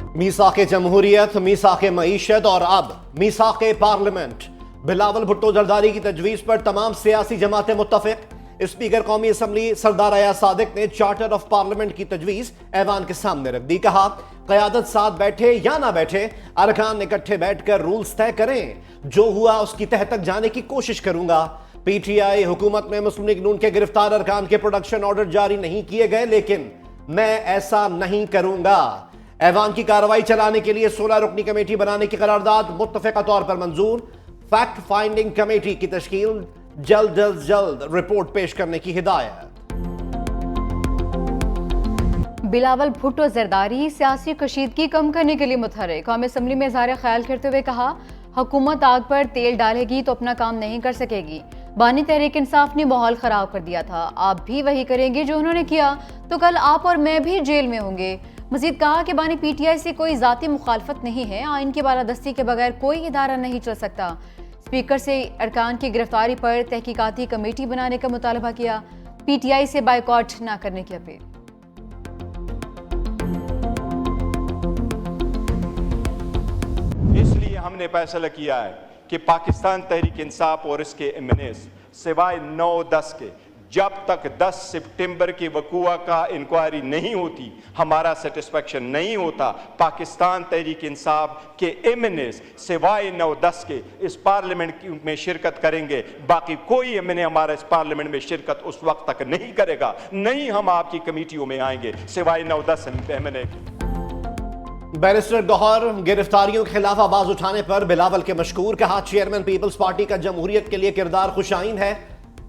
मीसाक़े जमहूरियत, मीसाक़े मईशत और अब मीसाक़े पार्लियामेंट। बिलावल भुट्टो जरदारी की तजवीज़ पर तमाम सियासी जमातें मुत्तफ़िक़। स्पीकर कौमी असम्बली सरदार अयाज सादिक ने चार्टर ऑफ पार्लियामेंट की तजवीज़ ऐवान के सामने रख दी। कहा, क़यादत साथ बैठे या ना बैठे, अरकान इकट्ठे बैठकर रूल्स तय करें। जो हुआ उसकी तह तक जाने की कोशिश करूंगा। PTI हुकूमत में मुस्लिम लीग नून के गिरफ्तार अरकान के प्रोडक्शन ऑर्डर जारी नहीं किए गए, लेकिन मैं ऐसा नहीं करूंगा। ऐवान की कार्रवाई चलाने के लिए 16 रुकनी कमेटी बनाने की करारदाद मुत्तफ़िक़ा तौर पर मंजूर। फैक्ट फाइंडिंग कमेटी की तश्कील, जल्द रिपोर्ट पेश करने की हिदायत। बिलावल भुट्टो जरदारी सियासी कशीदगी कम करने के लिए मुतहर्रिक। कौमी असम्बली में इज़हार ख्याल करते हुए कहा, हुकूमत आग पर तेल डालेगी तो अपना काम नहीं कर सकेगी। बानी तहरीक इंसाफ ने माहौल खराब कर दिया था, आप भी वही करेंगे जो उन्होंने किया तो कल आप और मैं भी जेल में होंगे। मजीद कहा कि बानी PTI से कोई ज़ाती मुखालफत नहीं है, आइन की बालादस्ती के बगैर कोई इदारा नहीं चल सकता। स्पीकर से अरकान की गिरफ्तारी पर तहकीकाती कमेटी बनाने का मुतालबा किया। PTI से बायकॉट न करने की अपील। इसलिए हमने फैसला किया है कि पाकिस्तान तहरीक इंसाफ और इसके MNAs सिवाय 9-10 के जब तक 10 सितंबर की वक़ुआ का इंक्वायरी नहीं होती, हमारा सेटिस्फेक्शन नहीं होता, पाकिस्तान तहरीक इंसाफ के MNAs सिवाय 9-10 के इस पार्लियामेंट में शिरकत करेंगे। बाकी कोई MNA हमारा इस पार्लियामेंट में शिरकत उस वक्त तक नहीं करेगा। नहीं हम आपकी कमेटियों में आएंगे सिवाय 9-10 MNA। बैरिस्टर गौहर गिरफ्तारियों के खिलाफ आवाज उठाने पर बिलावल के मशकूर। कहा, चेयरमैन पीपल्स पार्टी का जमहूरियत के लिए किरदार खुशाइन है।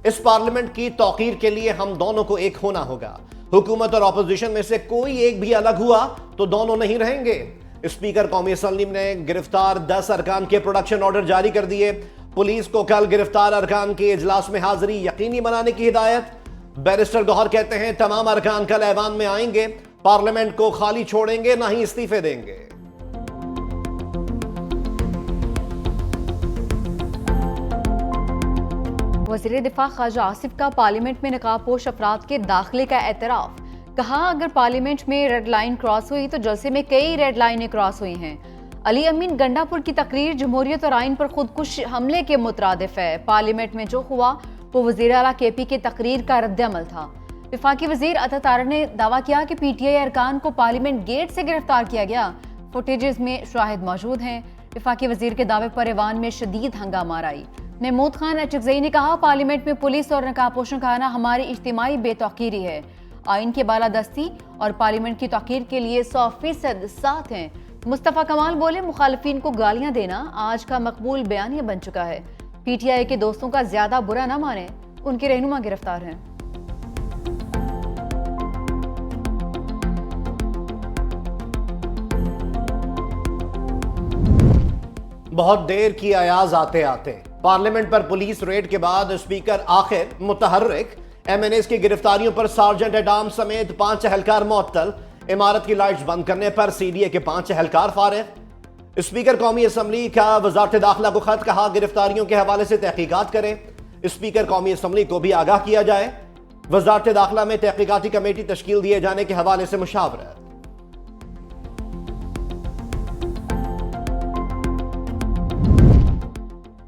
इस पार्लियामेंट की तौकीर के लिए हम दोनों को एक होना होगा। हुकूमत और अपोजिशन में से कोई एक भी अलग हुआ तो दोनों नहीं रहेंगे। स्पीकर कौमी असम्बली ने गिरफ्तार 10 अरकान के प्रोडक्शन ऑर्डर जारी कर दिए। पुलिस को कल गिरफ्तार अरकान के इजलास में हाजिरी यकीनी बनाने की हिदायत। बैरिस्टर गौहर कहते हैं, तमाम अरकान कल ऐवान में आएंगे, पार्लियामेंट को खाली छोड़ेंगे, ना ही इस्तीफे देंगे। वज़ीर दिफा ख्वाजा आसिफ का पार्लियामेंट में नकाबपोश अफराद के दाखिले का एतराफ। कहा, अगर पार्लियामेंट में रेड लाइन क्रॉस हुई तो जलसे में कई रेड लाइनें क्रॉस हुई हैं। अली अमीन गंडापुर की तकरीर जमहूरियत और आइन पर खुदकुश हमले के मुतरादिफ है। पार्लियामेंट में जो हुआ वो वज़ीर आला KP की तकरीर का रद्द-ए-अमल था। वफाकी वज़ीर अता तारर ने दावा किया कि PTI अरकान को पार्लियामेंट गेट से गिरफ्तार किया गया। फुटेजेस में शाहिद मौजूद हैं। वफाकी वज़ीर के दावे पर ऐवान में शदीद हंगामा आई। महमूद खान अचकज़ई ने कहा, पार्लियामेंट में पुलिस और नकाबपोशों का आना हमारी इज्तिमाई बेतौकीरी है। आइन की बालादस्ती और पार्लियामेंट की तौकीर के लिए 100% साथ हैं। मुस्तफ़ा कमाल बोले, मुखालिफिन को गालियां देना आज का मकबूल बयानिया बन चुका है। PTI के दोस्तों का ज्यादा बुरा ना माने, उनके रहनुमा गिरफ्तार हैं। बहुत देर की अयाज आते आते पार्लियामेंट पर पुलिस रेड के बाद स्पीकर आखिर मुतहर्रिक। MNAs की गिरफ्तारियों पर सार्जेंट एडाम समेत 5 एहलकार मुअत्तल। इमारत की लाइट्स बंद करने पर CDA के 5 एहलकार फारिग। स्पीकर कौमी असम्बली का वजारत दाखिला को खत। कहा, गिरफ्तारियों के हवाले से तहकीकात करें। स्पीकर कौमी असम्बली को भी आगाह किया जाए। वजारत दाखिला में तहकीकाती कमेटी तश्कील दिए जाने के हवाले से मुशावरत।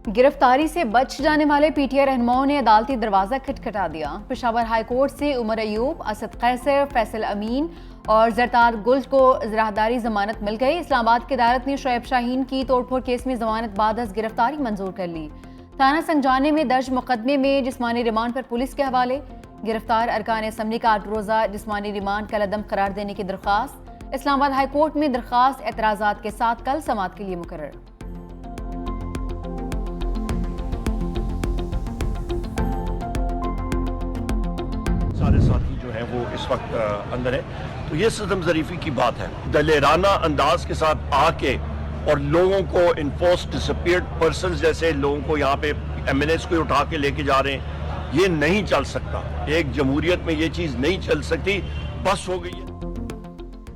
गिरफ्तारी से बच जाने वाले PTI रहनुमाओं ने अदालती दरवाजा खटखटा दिया। पेशावर हाई कोर्ट से उमर अयूब, असद कैसर, फैसल अमीन और जरतार गुल को राहदारी जमानत मिल गई। इस्लामाबाद की अदालत ने शोएब शाहीन की तोड़फोड़ केस में जमानत बाद अज गिरफ्तारी मंजूर कर ली। थाना संजाने में दर्ज मुकदमे में जिस्मानी रिमांड पर पुलिस के हवाले। गिरफ्तार अरकान असम्बली का 8 रोजा जिस्मानी रिमांड कलअदम करार देने की दरख्वास्त। इस्लामाबाद हाई कोर्ट में दरख्वास्त एतराजात के साथ कल समाअत के लिए मुकर्रर। सारे साथी जो हैं वो इस वक्त अंदर है, तो ये सदम ज़रीफ़ी की बात है। दलेराना अंदाज के साथ आके और लोगों को इन्फोर्स डिसअपीयर्ड पर्सन्स जैसे लोगों को यहाँ पे MNAs को उठा के लेके जा रहे हैं, ये नहीं चल सकता। एक जमहूरियत में ये चीज़ नहीं चल सकती, बस हो गई है।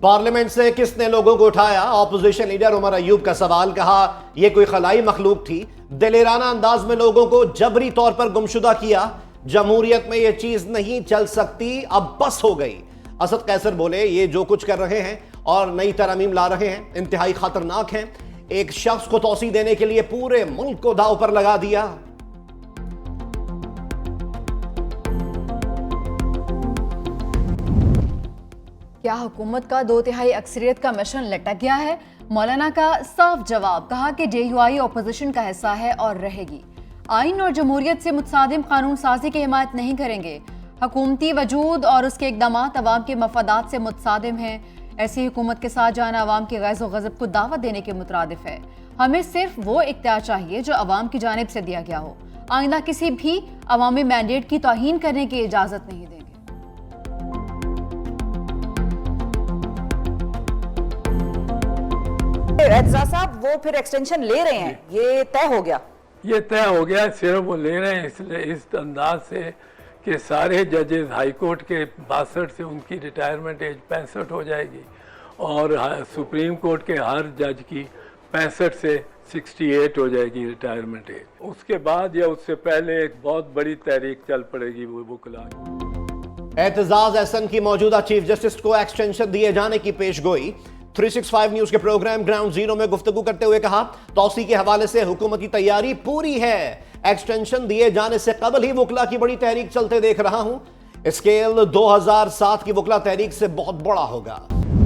पार्लियामेंट से किसने लोगों को उठाया? ऑपोजिशन लीडर उमर अयूब का सवाल। कहा, यह कोई खलाई मखलूक थी, दलेराना अंदाज में लोगों को जबरी तौर पर गुमशुदा किया। जमहूरियत में यह चीज नहीं चल सकती, अब बस हो गई। असद कैसर बोले, ये जो कुछ कर रहे हैं और नई तरमीम ला रहे हैं, इंतहाई खतरनाक हैं। एक शख्स को तौसी देने के लिए पूरे मुल्क को दांव पर लगा दिया। क्या हुकूमत का 2/3 अक्सरियत का मिशन लटक गया है? मौलाना का साफ जवाब, कहा कि JUI ऑपोजिशन का हिस्सा है और रहेगी। आइन और जमहूरियत से मुतसादिम कानून साजी की हिमायत नहीं करेंगे। हुकूमती वजूद और उसके इकदाम अवाम के मफादात से मुतसादिम हैं। ऐसी हुकूमत के साथ जाना अवाम के गैज़ो गज़ब को दावत देने के मुतरादिफ है। हमें सिर्फ वो इख्तियार चाहिए जो अवाम की जानिब से दिया गया हो। आइंदा किसी भी अवामी मैंडेट की तौहीन करने की इजाज़त नहीं देंगे। एतजा साहब, वो फिर एक्सटेंशन ले रहे हैं, ये तय हो गया? ये तय हो गया, सिर्फ वो ले रहे हैं इसलिए इस अंदाज से कि सारे जजेस हाई कोर्ट के 62 से उनकी रिटायरमेंट एज 65 हो जाएगी और सुप्रीम कोर्ट के हर जज की 65 से 68 हो जाएगी रिटायरमेंट एज। उसके बाद या उससे पहले एक बहुत बड़ी तहरीक चल पड़ेगी वो वकला। एतजाज एहसन की मौजूदा चीफ जस्टिस को एक्सटेंशन दिए जाने की पेशगोई। 365 न्यूज के प्रोग्राम ग्राउंड जीरो में गुफ्तगू करते हुए कहा, तौसी के हवाले से हुकूमत की तैयारी पूरी है। एक्सटेंशन दिए जाने से कबल ही वकला की बड़ी तहरीक चलते देख रहा हूं। स्केल 2007 की वकला तहरीक से बहुत बड़ा होगा।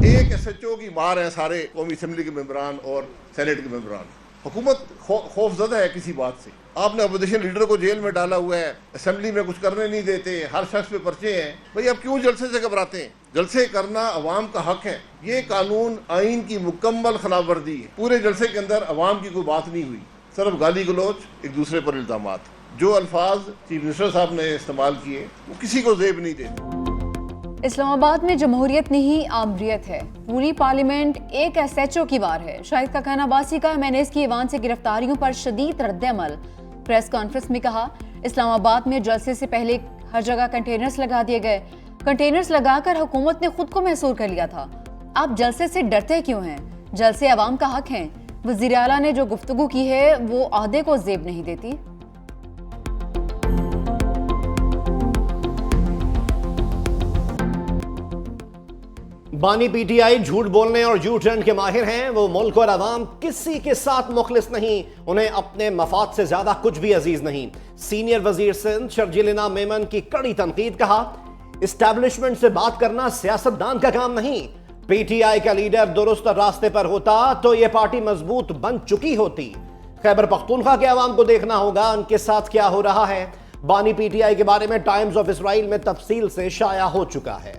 एक SHO की मार है सारे कौमी असम्बली के मेंबरान और सेनेट के मेंबरान। हुकूमत खौफजदा है किसी बात से। आपने अपोजिशन लीडर को जेल में डाला हुआ है, असेंबली में कुछ करने नहीं देते, हर शख्स पे पर्चे हैं। भाई आप क्यों जलसे से घबराते हैं? जलसे करना अवाम का हक है। ये कानून आइन की मुकम्मल खिलाफ वर्जी है। पूरे जलसे के अंदर अवाम की कोई बात नहीं हुई, सिर्फ गाली गलोच, एक दूसरे पर इल्जामात। जो अल्फाज चीफ मिनिस्टर साहब ने इस्तेमाल किए वो किसी को जेब नहीं देते। इस्लामाबाद में जमहूरियत नहीं आमरीत है। पूरी पार्लियामेंट एक SHO की वार है। शाहिद खान अब्बासी का MNAs की ईवान से गिरफ्तारियों पर शदीद रद्द-ए-अमल। प्रेस कॉन्फ्रेंस में कहा, इस्लामाबाद में जलसे से पहले हर जगह कंटेनर्स लगा दिए गए। कंटेनर्स लगाकर हुकूमत ने खुद को महसूर कर लिया था। आप जलसे से डरते क्यों हैं? जलसे अवाम का हक है। वज़ीर आला ने जो गुफ्तगू की है वो आहदे को जेब नहीं देती। बानी PTI झूठ बोलने और यू टर्न के माहिर हैं। वो मुल्क और अवाम किसी के साथ मुखलिस नहीं, उन्हें अपने मफाद से ज्यादा कुछ भी अजीज नहीं। सीनियर वजीर सिंध शर्जील इनाम मेमन की कड़ी तनकीद। कहा, इस्टेब्लिशमेंट से बात करना सियासतदान का काम नहीं। PTI का लीडर दुरुस्त रास्ते पर होता तो यह पार्टी मजबूत बन चुकी होती। खैबर पख्तूनख्वा के अवाम को देखना होगा उनके साथ क्या हो रहा है। बानी PTI के बारे में टाइम्स ऑफ इसराइल में तफसील से शाया हो चुका है।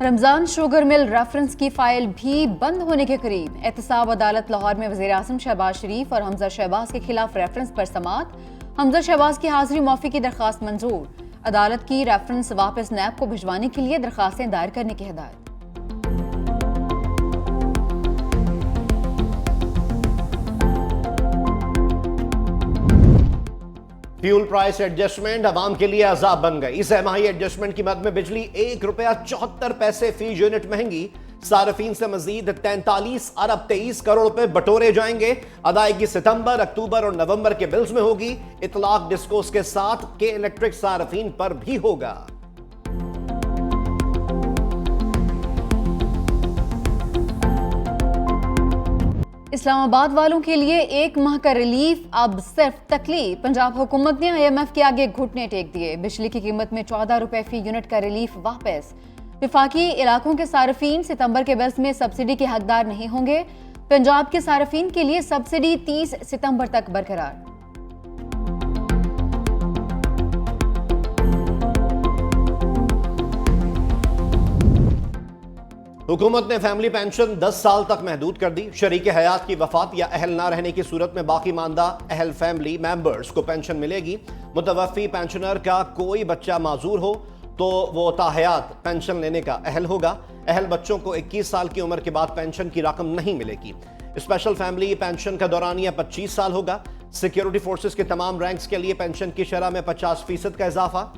रमजान शुगर मिल रेफरेंस की फाइल भी बंद होने के करीब। एहतसाब अदालत लाहौर में वज़ीर आज़म शहबाज शरीफ और हमजा शहबाज के खिलाफ रेफरेंस पर समाअत। हमजा शहबाज की हाजिरी मौफी की दरख्वास्त मंजूर। अदालत की रेफरेंस वापस नैब को भिजवाने के लिए दरख्वास्तें दायर करने की हिदायत। फ्यूल प्राइस एडजस्टमेंट अवाम के लिए अजाब बन गई। सहमाही एडजस्टमेंट की मद में बिजली ₹1.74 फी यूनिट महंगी। सार्फिन से मजीद 43 अरब 23 करोड़ रुपए बटोरे जाएंगे। अदायगी सितंबर, अक्टूबर और नवंबर के बिल्स में होगी। इतलाक डिस्कोस के साथ के इलेक्ट्रिक सार्फिन पर भी होगा। इस्लामाबाद वालों के लिए एक माह का रिलीफ, अब सिर्फ तकलीफ। पंजाब हुकूमत ने IMF के आगे घुटने टेक दिए। बिजली की कीमत में 14 रुपए फी यूनिट का रिलीफ वापस। विफाकी इलाकों के सार्फिन सितंबर के बिल्स में सब्सिडी के हकदार नहीं होंगे। पंजाब के सार्फिन के लिए सब्सिडी 30 सितंबर तक बरकरार। हुकूमत ने फैमिली पेंशन 10 साल तक महदूद कर दी। शरीक हयात की वफात या अहल ना रहने की सूरत में बाकी मानदा अहल फैमिली मेंबर्स को पेंशन मिलेगी। मुतवफ़ी पेंशनर का कोई बच्चा माजूर हो तो वो ताहयात पेंशन लेने का अहल होगा। अहल बच्चों को 21 साल की उम्र के बाद पेंशन की रकम नहीं मिलेगी। स्पेशल फैमिली पेंशन का दौरानिया 25 साल होगा। सिक्योरिटी फोर्सेस के तमाम रैंक्स के लिए पेंशन की शरह में 50% का इजाफा।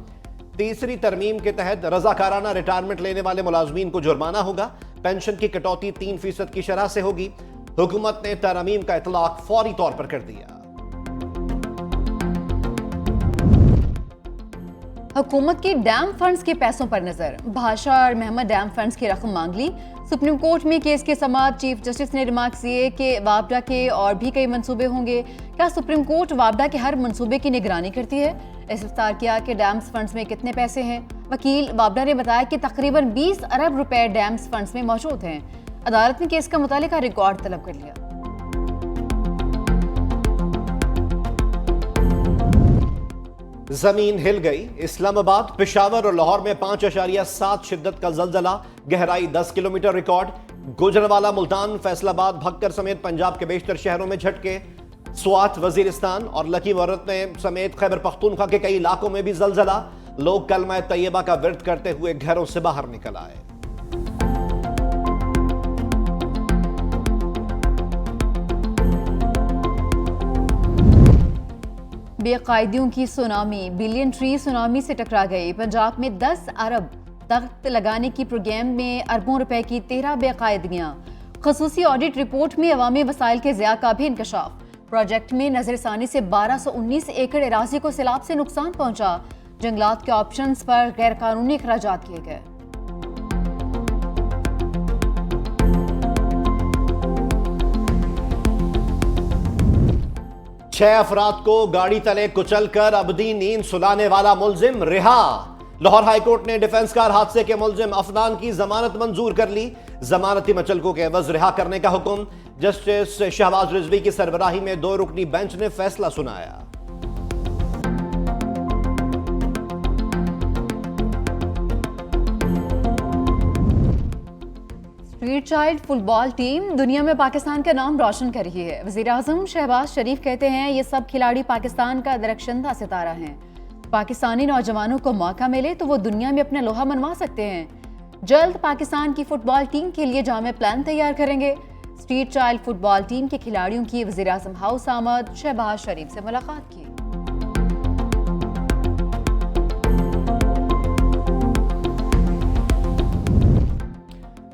तीसरी तरमीम के तहत रजाकाराना रिटायरमेंट लेने वाले मुलाजमीन को जुर्माना होगा। पेंशन की कटौती 3% की शरह से होगी। हुकूमत ने तरमीम का इतलाक फौरी तौर पर कर दिया। हुकूमत की डैम फंड्स के पैसों पर नजर। भाषा और महमद डैम फंड्स की रकम मांग ली। सुप्रीम कोर्ट में केस के समाअत चीफ जस्टिस ने रिमार्क किए कि वापडा के और भी कई मंसूबे होंगे। क्या सुप्रीम कोर्ट वापडा के हर मंसूबे की निगरानी करती है? इस्तिफ्तार किया कि डैम्स फंड्स में कितने पैसे हैं। वकील वापडा ने बताया कि तकरीबन 20 अरब रुपए डैम्स फंड्स में मौजूद हैं। अदालत ने केस का मुतालिका रिकॉर्ड तलब कर लिया। जमीन हिल गई। इस्लामाबाद, पेशावर और लाहौर में 5.7 शिद्दत का जलजला, गहराई 10 किलोमीटर रिकॉर्ड। गुजरवाला, मुल्तान, फैसलाबाद, भक्कर समेत पंजाब के बेशतर शहरों में झटके। स्वात, वजीरिस्तान और लकीवर्त में समेत खैबर पख्तूनख्वा के कई इलाकों में भी जलजला। लोग कलमा तैयबा का विर्द करते हुए घरों से बाहर निकल आए। बेकायदियों की सुनामी, बिलियन ट्री सुनामी से टकरा गई। पंजाब में 10 अरब दरख्त लगाने की प्रोग्राम में अरबों रुपए की 13 बेकायदगियां। खसूसी ऑडिट रिपोर्ट में अवामी वसाइल के ज़िया का भी इंकशाफ। प्रोजेक्ट में नजरसानी से 1219 एकड़ अराजी को सैलाब से नुकसान पहुंचा। जंगलात के ऑप्शंस पर गैर कानूनी अखराजात किए गए। छह अफराद को गाड़ी तले कुचलकर अबदी नींद सुलाने वाला मुलजिम रिहा। लाहौर हाईकोर्ट ने डिफेंस कार हादसे के मुलजिम अफनान की जमानत मंजूर कर ली। जमानती मचलकों के एवज रिहा करने का हुक्म। जस्टिस शहबाज रिजवी की सरबराही में 2 रुकनी बेंच ने फैसला सुनाया। स्ट्रीट चाइल्ड फुटबॉल टीम दुनिया में पाकिस्तान का नाम रोशन कर रही है। वज़ीर-ए-आज़म शहबाज शरीफ कहते हैं ये सब खिलाड़ी पाकिस्तान का दरख्शंदा सितारा हैं। पाकिस्तानी नौजवानों को मौका मिले तो वो दुनिया में अपना लोहा मनवा सकते हैं। जल्द पाकिस्तान की फुटबॉल टीम के लिए जामे प्लान तैयार करेंगे। स्ट्रीट चाइल्ड फुटबॉल टीम के खिलाड़ियों की वज़ीर-ए-आज़म हाउस आमद। शहबाज शरीफ से मुलाकात की।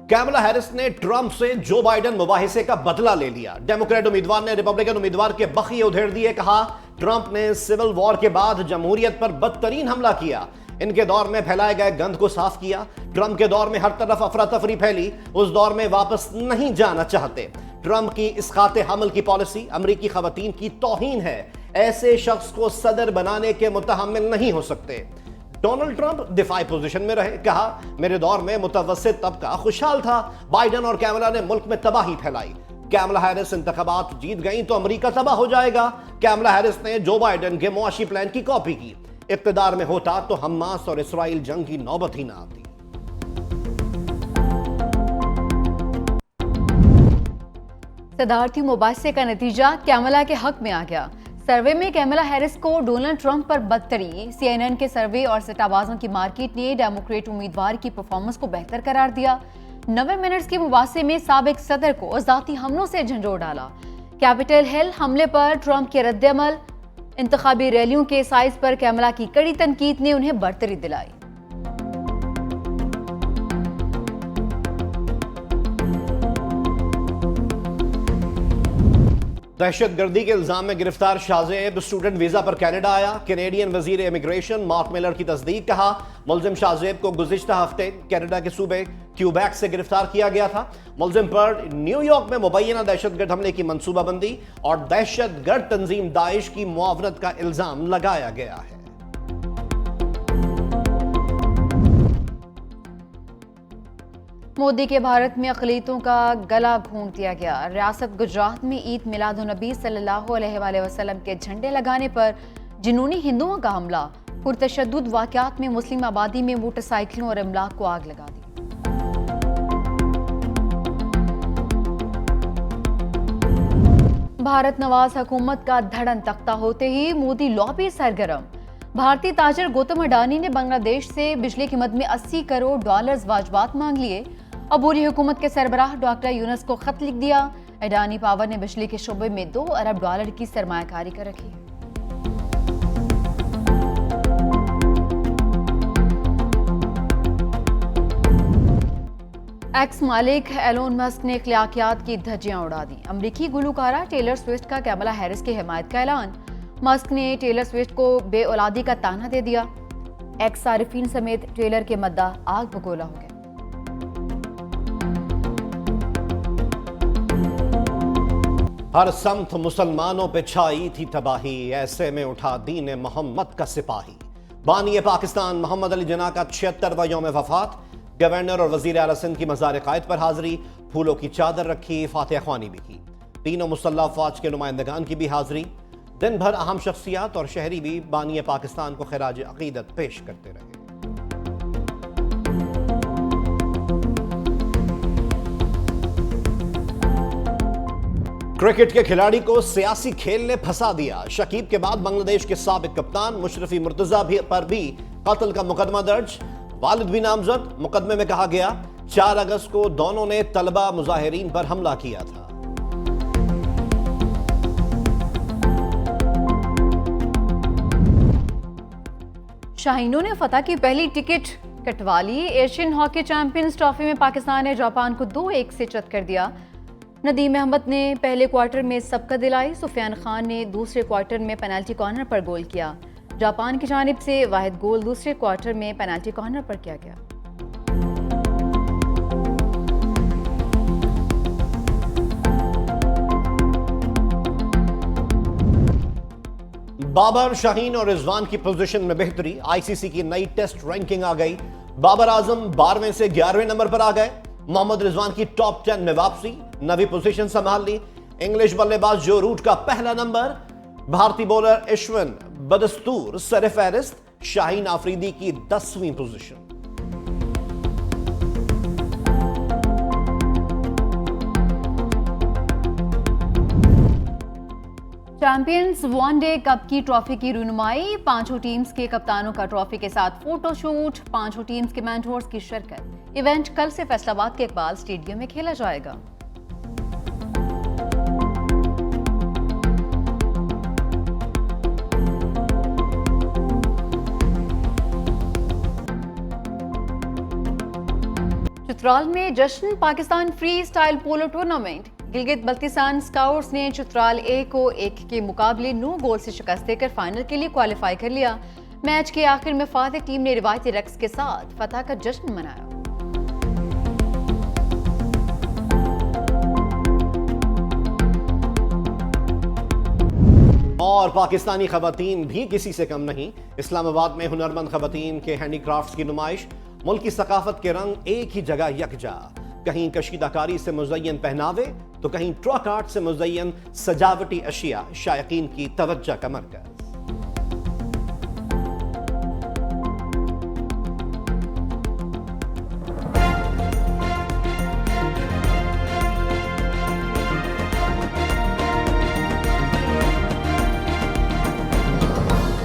कैमला हैरिस ने ट्रंप से जो बाइडेन मुबाहिसे का बदला ले लिया। डेमोक्रेट उम्मीदवार ने रिपब्लिकन उम्मीदवार के बखिए उधेड़ दिए। कहा, ट्रंप ने सिविल वॉर के बाद जमहूरियत पर बदतरीन हमला किया। इनके दौर में फैलाए गए गंद को साफ किया। ट्रंप के दौर में हर तरफ अफरा तफरी फैली। उस दौर में वापस नहीं जाना चाहते। ट्रंप की इसकाते हमल की पॉलिसी अमरीकी खवातीन की तौहीन है। ऐसे शख्स को सदर बनाने के मुतहम्मिल नहीं हो सकते। डोनाल्ड ट्रंप दिफाई पोजीशन में रहे। कहा, मेरे दौर में मुतवस्सित तबका खुशहाल था। बाइडेन और कैमला ने मुल्क में तबाही फैलाई। कैमला हैरिस इंतखाबात जीत गई तो अमेरिका तबाह हो जाएगा। कैमला हैरिस ने जो बाइडेन के मुआशी प्लान की कॉपी की। इक्तदार में होता तो हमास और इसराइल जंग की नौबत ही ना आती। सदारती मुबाहिसे का नतीजा कैमला के हक में आ गया। सर्वे में कैमला हैरिस को डोनाल्ड ट्रंप पर बदतरी। CNN के सर्वे और सट्टाबाजों की मार्केट ने डेमोक्रेट उम्मीदवार की परफॉर्मेंस को बेहतर करार दिया। 90 मिनट्स के मुबाहिसे में साबिक सदर को ज़ाती हमलों से झंझोड़ डाला। कैपिटल हिल हमले पर ट्रंप के रद्दअमल। इंतखाबी रैलियों के साइज पर कैमला की कड़ी तनकीद ने उन्हें बरतरी दिलाई। दहशतगर्दी के इल्जाम में गिरफ्तार शाहजेब स्टूडेंट वीजा पर कनाडा आया। कैनेडियन वजीर इमिग्रेशन मार्क मिलर की तस्दीक। कहा, मुलजिम शाहजेब को गुज़िश्ता हफ्ते कनाडा के सूबे क्यूबेक से गिरफ्तार किया गया था। मुलजिम पर न्यूयॉर्क में मुबैना दहशतगर्द हमले की मंसूबाबंदी और दहशतगर्द तंजीम दाइश की मुआवनत का इल्जाम लगाया गया है। मोदी के भारत में अक़लियतों का गला घूंट दिया गया। रियासत गुजरात में ईद मिलादुन्नबी सल्लल्लाहु अलैहि वसल्लम के झंडे लगाने पर जुनूनी हिंदुओं का हमला। पुरतशद्दुद वाक़यात में मुस्लिम आबादी में मोटरसाइकिलों और अमलाक को आग लगा दी। भारत नवाज हुकूमत का धड़न तख्ता होते ही मोदी लॉबी सरगर्म। भारतीय ताजर गौतम अडानी ने बांग्लादेश से बिजली की मद में $80 करोड़ वाजबात मांग लिए। अबूरी हुकूमत के सरबराह डॉक्टर यूनुस को खत लिख दिया। अडानी पावर ने बिजली के शोबे में $2 अरब की सरमायाकारी कर रखी है। एक्स मालिक एलोन मस्क ने अखलाकियात की धज्जियां उड़ा दी। अमरीकी गुलकारा टेलर स्विफ्ट का कैमला हैरिस की हिमायत का ऐलान। मस्क ने टेलर स्विफ्ट को बेऔलादी का ताना दे दिया। एक्स सारिफीन समेत ट्रेलर के मद्दा आग बगोला हो गया। हर समत मुसलमानों पे छाई थी तबाही, ऐसे में उठा दीन मोहम्मद का सिपाही। बानी पाकिस्तान मोहम्मद अली जिन्ना का 76वां यौम वफात। गवर्नर और वजीर आला सिंध की मज़ार क़ायद पर हाजिरी, फूलों की चादर रखी, फातिहा ख्वानी भी की। तीनों मुसल्लह अफवाज के नुमाइंदगान की भी हाजिरी। दिन भर अहम शख्सियात और शहरी भी बानी पाकिस्तान को खिराज अकीदत पेश करते रहे। क्रिकेट के खिलाड़ी को सियासी खेल ने फंसा दिया। शकीब के बाद बांग्लादेश के साबिक कप्तान मुशरफी मुर्तजा पर भी कत्ल का मुकदमा दर्ज। वालिद भी नामजद। मुकदमे में कहा गया 4 अगस्त को दोनों ने तलबा मुजाहिरीन पर हमला किया था। शाहीनों ने फतह की पहली टिकट कटवा ली। एशियन हॉकी चैंपियंस ट्रॉफी में पाकिस्तान ने जापान को 2-1 से चत कर दिया। नदीम अहमद ने पहले क्वार्टर में सबकत दिलाई। सुफियान खान ने दूसरे क्वार्टर में पेनल्टी कॉर्नर पर गोल किया। जापान की जानिब से वाहिद गोल दूसरे क्वार्टर में पेनल्टी कॉर्नर पर किया गया। बाबर, शाहीन और रिजवान की पोजीशन में बेहतरी। आईसीसी की नई टेस्ट रैंकिंग आ गई। बाबर आजम 12वें से 11वें नंबर पर आ गए। मोहम्मद रिजवान की टॉप 10 में वापसी, नवी पोजीशन संभाल ली। इंग्लिश बल्लेबाज जो रूट का पहला नंबर। भारतीय बॉलर इशवन बदस्तूर सरफहरिस्त। शाहीन आफरीदी की 10वीं पोजीशन। चैंपियंस वनडे कप की ट्रॉफी की रुनुमाई। 5 टीम्स के कप्तानों का ट्रॉफी के साथ फोटोशूट। 5 टीम्स के मेंटोर्स की शिरकत। इवेंट कल से फैसलाबाद के इकबाल स्टेडियम में खेला जाएगा। चित्राल में जश्न Pakistan free style polo tournament. Gilgit Baltistan scouts ने चित्राल ए को 1 के मुकाबले 9 गोल से शिकस्त देकर फाइनल के लिए क्वालिफाई कर लिया। मैच के आखिर में फातिह टीम ने रिवायती रक्स के साथ फतह का जश्न मनाया। और पाकिस्तानी खवातीन भी किसी से कम नहीं। इस्लामाबाद में हुनरमंद खवातीन के हैंडीक्राफ्ट्स की नुमाइश। मुल्की सकाफत के रंग एक ही जगह यकजा। कहीं कशीदाकारी से मुज़य्यन पहनावे तो कहीं ट्रक आर्ट से मुज़य्यन सजावटी अशिया शायकीन की तवज्जो का मरकज़।